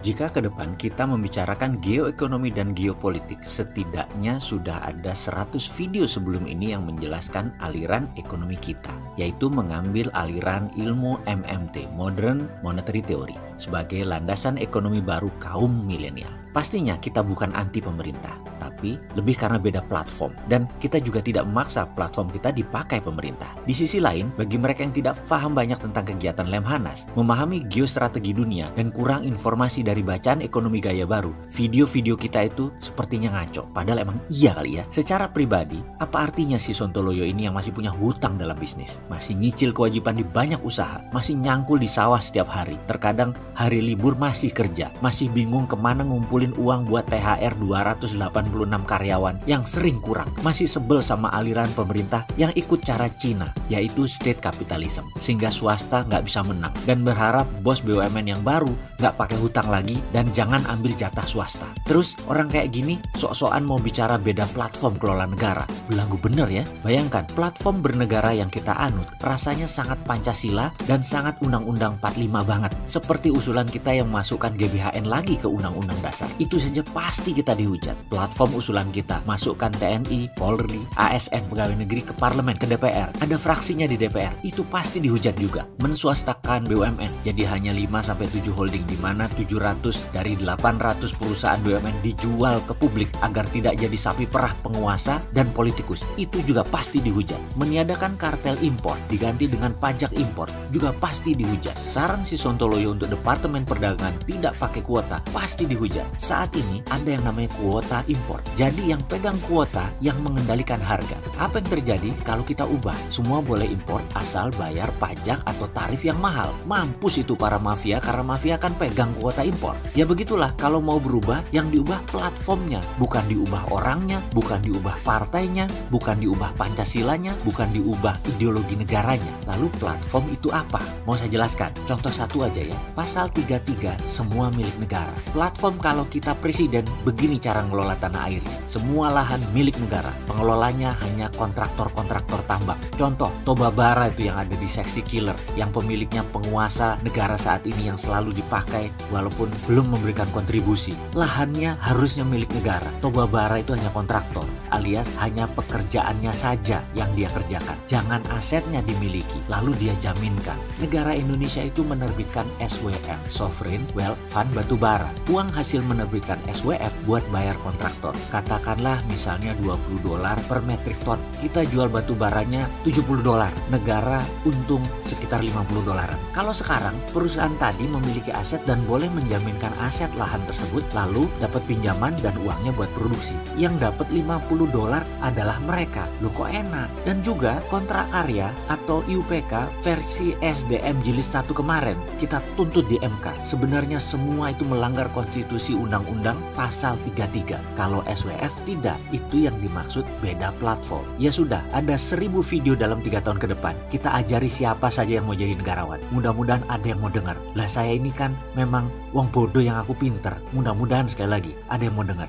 Jika ke depan kita membicarakan geoekonomi dan geopolitik, setidaknya sudah ada 100 video sebelum ini yang menjelaskan aliran ekonomi kita, yaitu mengambil aliran ilmu MMT, Modern Monetary Theory, sebagai landasan ekonomi baru kaum milenial. Pastinya kita bukan anti pemerintah, tapi lebih karena beda platform. Dan kita juga tidak memaksa platform kita dipakai pemerintah. Di sisi lain, bagi mereka yang tidak paham banyak tentang kegiatan Lemhanas, memahami geostrategi dunia, dan kurang informasi dari bacaan ekonomi gaya baru, video-video kita itu sepertinya ngaco. Padahal emang iya kali ya. Secara pribadi, apa artinya si Sontoloyo ini yang masih punya hutang dalam bisnis? Masih nyicil kewajiban di banyak usaha, masih nyangkul di sawah setiap hari, terkadang hari libur masih kerja, masih bingung kemana ngumpulin uang buat THR 286 karyawan yang sering kurang, masih sebel sama aliran pemerintah yang ikut cara Cina, yaitu state capitalism, sehingga swasta nggak bisa menang, dan berharap bos BUMN yang baru nggak pakai hutang lagi dan jangan ambil jatah swasta. Terus orang kayak gini sok-sokan mau bicara beda platform kelola negara. Belanggu bener ya. Bayangkan platform bernegara yang kita anut rasanya sangat Pancasila dan sangat Undang-Undang 45 banget, seperti usulan kita yang masukkan GBHN lagi ke Undang-Undang Dasar. Itu saja pasti kita dihujat. Platform usulan kita masukkan TNI, Polri, ASN, pegawai negeri ke parlemen, ke DPR. Ada fraksinya di DPR. Itu pasti dihujat juga. Menswastakan BUMN jadi hanya 5-7 holding, di mana 700 dari 800 perusahaan BUMN dijual ke publik agar tidak jadi sapi perah penguasa dan politikus. Itu juga pasti dihujat. Meniadakan kartel impor diganti dengan pajak impor juga pasti dihujat. Saran si Sontoloyo untuk Departemen Perdagangan tidak pakai kuota pasti dihujat. Saat ini ada yang namanya kuota impor. Jadi yang pegang kuota yang mengendalikan harga. Apa yang terjadi kalau kita ubah? Semua boleh impor asal bayar pajak atau tarif yang mahal. Mampus itu para mafia, karena mafia kan pegang kuota impor. Ya begitulah, kalau mau berubah, yang diubah platformnya, bukan diubah orangnya, bukan diubah partainya, bukan diubah Pancasilanya, bukan diubah ideologi negaranya. Lalu platform itu apa? Mau saya jelaskan. Contoh satu aja ya. Pasal 33, semua milik negara. Platform kalau kita presiden, begini cara ngelola tanah airnya. Semua lahan milik negara. Pengelolanya hanya kontraktor-kontraktor tambak. Contoh, Toba Bara itu yang ada di seksi Killer, yang pemiliknya penguasa negara saat ini yang selalu dipakai walaupun belum memberikan kontribusi. Lahannya harusnya milik negara. Toba Bara itu hanya kontraktor, alias hanya pekerjaannya saja yang dia kerjakan. Jangan asetnya dimiliki, lalu dia jaminkan. Negara Indonesia itu menerbitkan SWF, Sovereign Wealth Fund Batubara. Uang hasil menerbitkan SWF buat bayar kontraktor. Katakanlah misalnya $20 per metrik ton. Kita jual batu baranya $70. Negara untung sekitar $50. Kalau sekarang perusahaan tadi memiliki aset dan boleh menjaminkan aset lahan tersebut, lalu dapat pinjaman dan uangnya buat produksi. Yang dapat $50 adalah mereka. Loh kok enak? Dan juga kontrak karya atau IUPK versi SDM Jilid 1 kemarin kita tuntut di MK. Sebenarnya semua itu melanggar konstitusi undang-undang pasal 33. Kalau SWF tidak, itu yang dimaksud beda platform. Ya sudah, ada 1000 video dalam 3 tahun ke depan. Kita ajari siapa saja yang mau jadi negarawan. Mudah-mudahan ada yang mau dengar. Lah saya ini kan memang wong bodoh yang aku pinter. Mudah-mudahan sekali lagi ada yang mau dengar.